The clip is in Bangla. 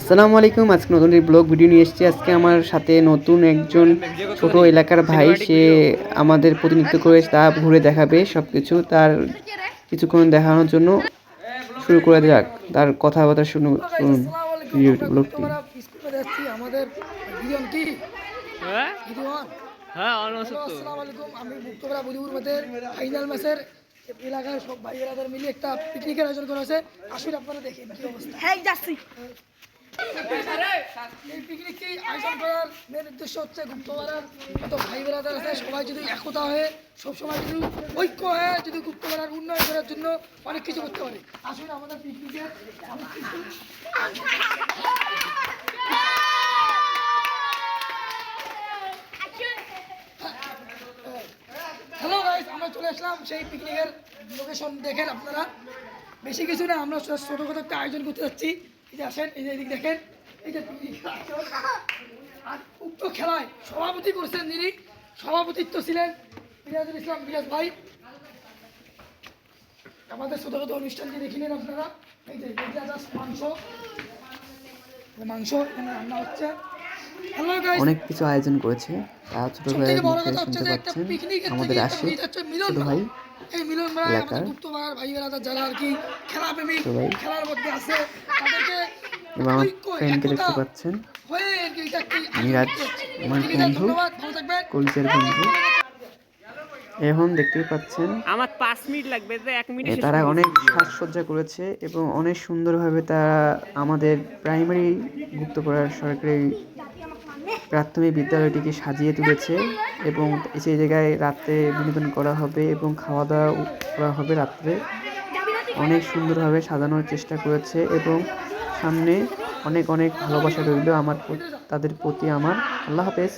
আসসালামু আলাইকুম। আজকে নতুন একটি ব্লগ ভিডিও নিয়ে এসেছি। আজকে আমার সাথে নতুন একজন ছোট এলাকার ভাই, সে আমাদের প্রতিনিধিত্ব করে তা ঘুরে দেখাবে সব কিছু। তার কিছুক্ষণ দেখানোর জন্য শুরু করে যাক, তার কথাবার্তা শুনুন ব্লগটি। আমাদের কি হ্যাঁ হ্যাঁ আসসালামু আলাইকুম। আমি মুক্তপাড়া বলিউড মাঠের ফাইনাল ম্যাচের এলাকার সব ভাই বেরাদার মিলে একটা পিকনিকের আয়োজন করা হয়েছে। আসুন আপনারা দেখেন কি অবস্থা। হ্যাঁ যাচ্ছি। এই পিকনিকটি আয়োজন করার মেন উদ্দেশ্য হচ্ছে গুপ্তপাড়ার যত ভাই বেরাদার আছে সবাই যদি একতা হয়ে সবসময় যদি ঐক্য হয়ে যদি গুপ্তপাড়ার উন্নয়ন করার জন্য অনেক কিছু করতে পারে। আসুন আমাদের পিকনিকের অনেক কিছু হ্যালো গাইস, আমরা চলে আসলাম সেই পিকনিকের লোকেশন। দেখেন আপনারা, বেশি কিছু না, আমরা ছোটখাটো একটা আয়োজন করতে যাচ্ছি। এই যে আসেন, এই যে এদিক দেখেন, এই যে পিকনিক। আর উক্ত খেলায় সভাপতি করছেন যিনি, সভাপতিত্ব ছিলেন মিরাজুল ইসলাম মিরাজ ভাই। আমাদের ছোটখাটো অনুষ্ঠানটি দেখে নিন আপনারা। এই যে মাংস মাংস এখানে রান্না হচ্ছে। অনেক কিছু আয়োজন করেছে, তা ছোট ভাইয়ের মুখে শুনতে পাচ্ছেন। আমাদের আশিক ছোট ভাই এই মিলন ভাই আমাদের এলাকার গুপ্তবার ভাই বেরাদার যারা আর কি খেলা প্রেমিক, সবাই, খেলার মধ্যে আছে তাদেরকে এবং আমার ফ্রেন্ডকে দেখতে পাচ্ছেন, হয়ে আর কি এটা কি মিরাজ আমার বন্ধু, ধন্যবাদ, ভালো থাকবেন। কলিজার বন্ধু। এখন দেখতেই পাচ্ছেন আমার 5 মিনিট লাগবে, তো 1 মিনিট শেষ তারা করে অনেক দিচ্ছি। সাজসজ্জা করেছে এবং অনেক সুন্দরভাবে তারা আমাদের প্রাইমারি গুপ্তপাড়ার সরকারি প্রাথমিক বিদ্যালয়টিকে সাজিয়ে তুলেছে। এবং সেই জায়গায় রাত্রে বিনোদন করা হবে এবং খাওয়া দাওয়া করা হবে রাত্রে। অনেক সুন্দরভাবে সাজানোর চেষ্টা করেছে এবং সামনে অনেক অনেক ভালোবাসা রইল আমার তাদের প্রতি আমার। আল্লাহ হাফেজ।